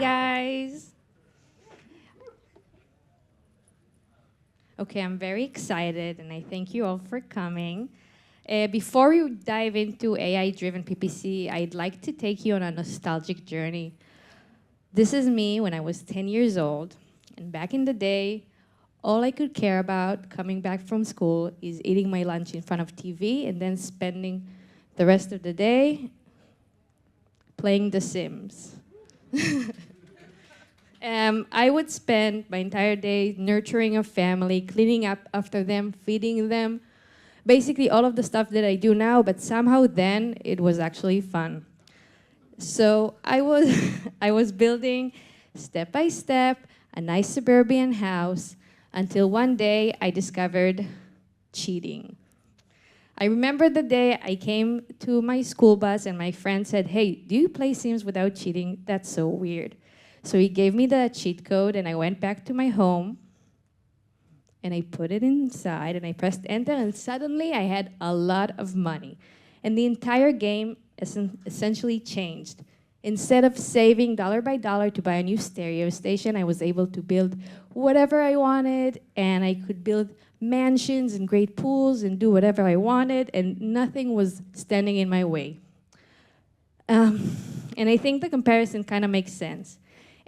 guys. Okay, I'm very excited and I thank you all for coming. Before we dive into AI-driven PPC, I'd like to take you on a nostalgic journey. This is me when I was 10 years old, and back in the day, all I could care about coming back from school is eating my lunch in front of TV and then spending the rest of the day playing The Sims. I would spend my entire day nurturing a family, cleaning up after them, feeding them, basically all of the stuff that I do now, but somehow then it was actually fun. So I was building step by step a nice suburban house until one day I discovered cheating. I remember the day I came to my school bus and my friend said, "Hey, do you play Sims without cheating? That's so weird." So he gave me the cheat code and I went back to my home and I put it inside and I pressed enter and suddenly I had a lot of money. And the entire game essentially changed. Instead of saving dollar by dollar to buy a new stereo station, I was able to build whatever I wanted, and I could build mansions and great pools and do whatever I wanted, and nothing was standing in my way. And I think the comparison kind of makes sense.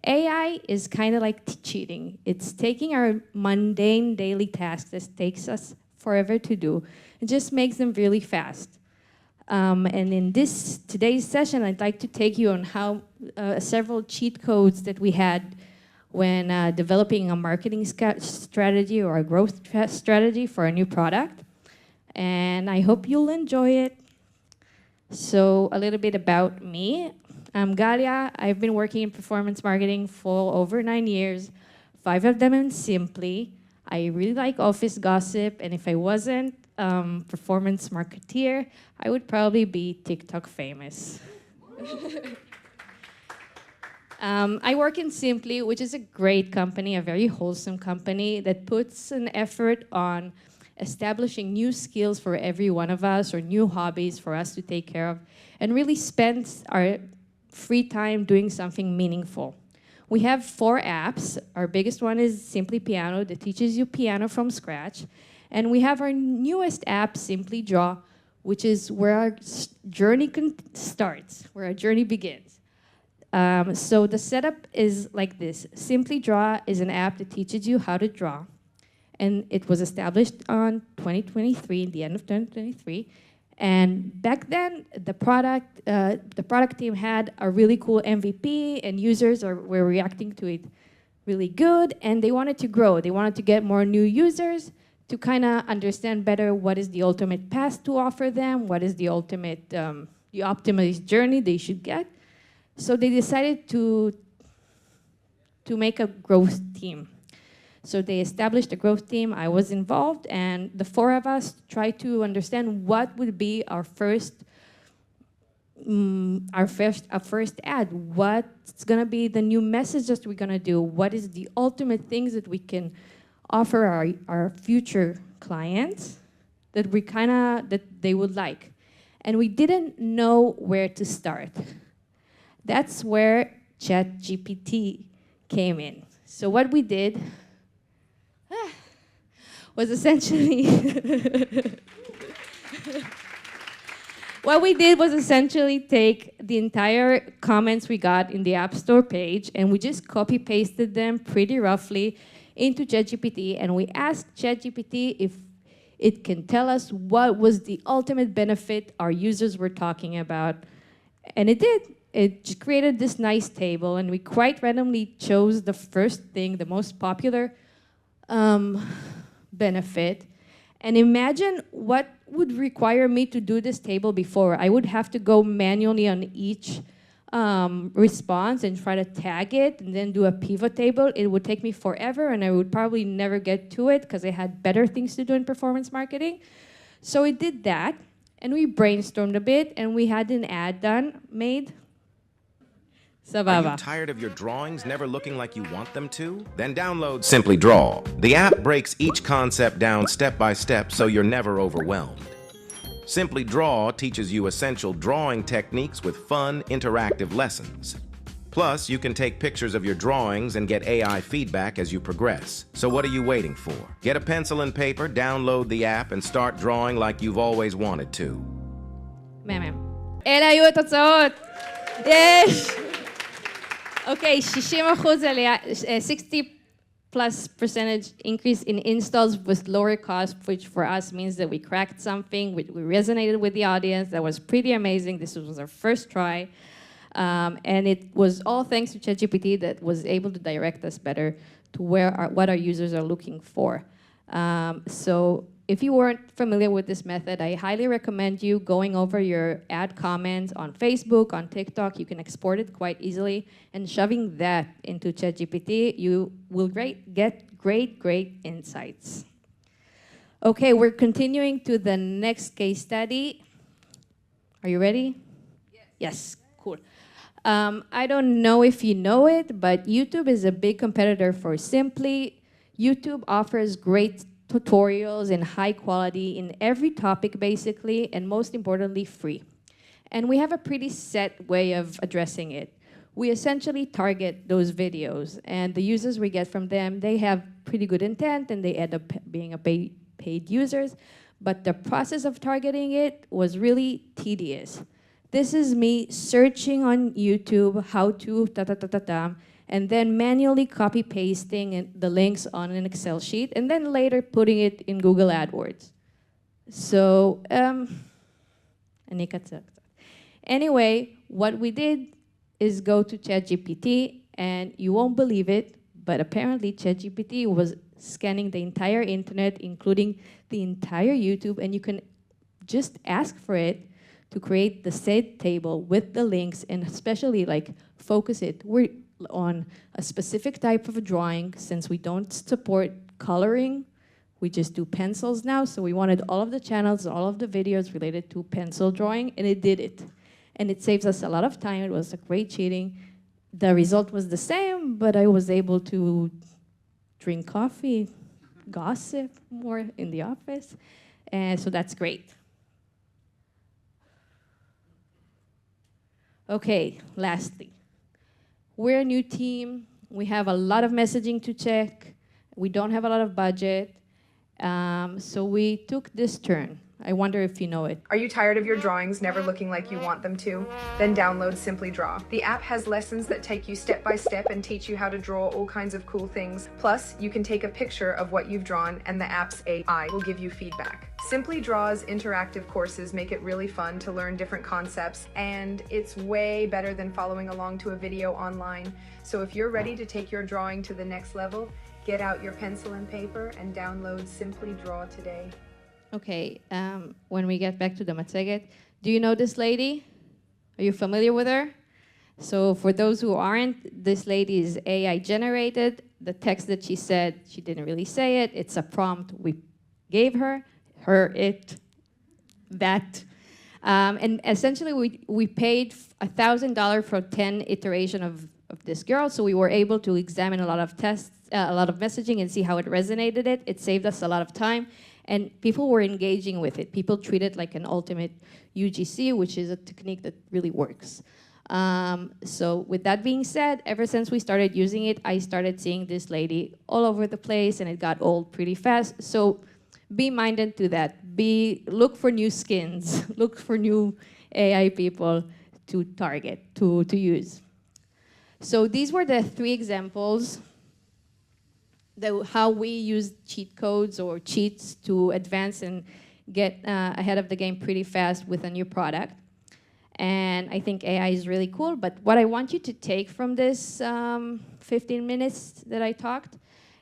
AI is kind of like cheating. It's taking our mundane daily tasks that takes us forever to do and just makes them really fast. And in today's session, I'd like to take you on how several cheat codes that we had when developing a marketing strategy or a growth strategy for a new product. And I hope you'll enjoy it. So a little bit about me. I'm Galya. I've been working in performance marketing for over 9 years, 5 of them in Simply. I really like office gossip, and if I wasn't performance marketeer, I would probably be TikTok famous. I work in Simply, which is a great company, a very wholesome company that puts an effort on establishing new skills for every one of us or new hobbies for us to take care of and really spends our free time doing something meaningful. We have 4 apps. Our biggest one is Simply Piano that teaches you piano from scratch. And we have our newest app, Simply Draw, which is where our journey starts, where our journey begins. So the setup is like this. Simply Draw is an app that teaches you how to draw. And it was established on 2023, the end of 2023. And back then, the product team had a really cool MVP, and users were reacting to it really good, and they wanted to grow. They wanted to get more new users to kind of understand better what is the ultimate path to offer them, what is the ultimate, the optimized journey they should get. So they decided to make a growth team. So they established a growth team. I was involved, and the 4 of us tried to understand what would be our first ad. What's gonna be the new messages we're gonna do? What is the ultimate things that we can offer our future clients that they would like? And we didn't know where to start. That's where ChatGPT came in. So what we did was essentially take the entire comments we got in the App Store page and we just copy-pasted them pretty roughly into ChatGPT, and we asked ChatGPT if it can tell us what was the ultimate benefit our users were talking about. And it did. It just created this nice table, and we quite randomly chose the first thing, the most popular benefit. And imagine what would require me to do this table before. I would have to go manually on each response and try to tag it and then do a pivot table. It would take me forever, and I would probably never get to it because I had better things to do in performance marketing. So we did that, and we brainstormed a bit, and we had an ad made. Are you tired of your drawings never looking like you want them to? Then download Simply Draw. The app breaks each concept down step by step so you're never overwhelmed. Simply Draw teaches you essential drawing techniques with fun, interactive lessons. Plus, you can take pictures of your drawings and get AI feedback as you progress. So what are you waiting for? Get a pencil and paper, download the app, and start drawing like you've always wanted to. מהמם. אלה היו התוצאות. יש! אוקיי, 60% עלייה, 60+% increase in installs with lower cost, which for us means that we cracked something, we resonated with the audience. That was pretty amazing. This was our first try. And it was all thanks to ChatGPT that was able to direct us better to what our users are looking for. So if you weren't familiar with this method, I highly recommend you going over your ad comments on Facebook, on TikTok. You can export it quite easily, and shoving that into ChatGPT, you will get great insights. Okay, we're continuing to the next case study. Are you ready? Yes, cool. I don't know if you know it, but YouTube is a big competitor for Simply. YouTube offers great tutorials in high quality in every topic basically, and most importantly, free. And we have a pretty set way of addressing it. We essentially target those videos, and the users we get from them, they have pretty good intent and they end up being a paid users, but the process of targeting it was really tedious. This is me searching on YouTube how to and then manually copy-pasting the links on an Excel sheet, and then later putting it in Google AdWords. So, anyway, what we did is go to ChatGPT, and you won't believe it, but apparently ChatGPT was scanning the entire internet, including the entire YouTube, and you can just ask for it to create the set table with the links, and especially like focus it on a specific type of a drawing. Since we don't support coloring, we just do pencils now, so we wanted all of the channels, all of the videos related to pencil drawing, and it did it. And it saves us a lot of time. It was a great cheating. The result was the same, but I was able to drink coffee, gossip more in the office, and so that's great. Okay, lastly, we're a new team. We have a lot of messaging to check. We don't have a lot of budget. So we took this turn. I wonder if you know it. Are you tired of your drawings never looking like you want them to? Then download Simply Draw. The app has lessons that take you step by step and teach you how to draw all kinds of cool things. Plus, you can take a picture of what you've drawn and the app's AI will give you feedback. Simply Draw's interactive courses make it really fun to learn different concepts, and it's way better than following along to a video online. So if you're ready to take your drawing to the next level, get out your pencil and paper and download Simply Draw today. Okay, when we get back to the matzeget, do you know this lady? Are you familiar with her? So for those who aren't, this lady is AI generated. The text that she said, she didn't really say it. It's a prompt we gave her, it, that. And essentially we paid $1,000 for 10 iteration of this girl. So we were able to examine a lot of tests, a lot of messaging, and see how it resonated. It saved us a lot of time. And people were engaging with it. People treat it like an ultimate UGC, which is a technique that really works. So with that being said, ever since we started using it, I started seeing this lady all over the place, and it got old pretty fast. So be minded to that. Look for new skins. Look for new AI people to target, to use. So these were the 3 examples. How we use cheat codes or cheats to advance and get ahead of the game pretty fast with a new product. And I think AI is really cool, but what I want you to take from this 15 minutes that I talked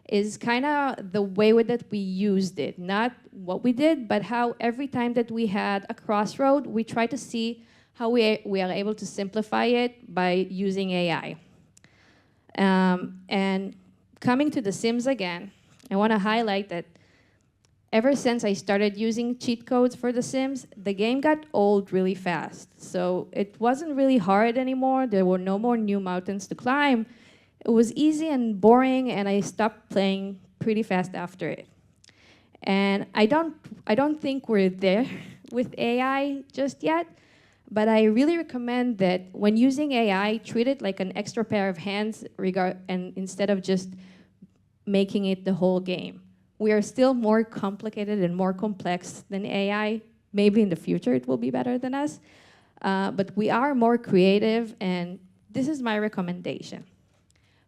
is kind of the way that we used it. Not what we did, but how every time that we had a crossroad, we try to see how we are able to simplify it by using AI. And coming to The Sims again, I want to highlight that ever since I started using cheat codes for The Sims, the game got old really fast. So it wasn't really hard anymore. There were no more new mountains to climb. It was easy and boring, and I stopped playing pretty fast after it. And I don't think we're there with AI just yet, But I really recommend that when using AI, treat it like an extra pair of hands and instead of just making it the whole game. We are still more complicated and more complex than AI. Maybe in the future it will be better than us. But we are more creative, and this is my recommendation.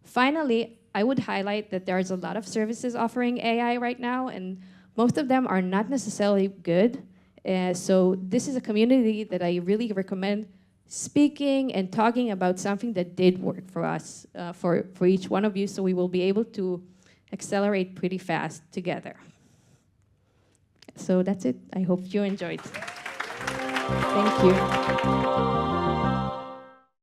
Finally, I would highlight that there's a lot of services offering AI right now, and most of them are not necessarily good. So this is a community that I really recommend speaking and talking about something that did work for us, for each one of you, so we will be able to accelerate pretty fast together. So that's it. I hope you enjoyed. Thank you.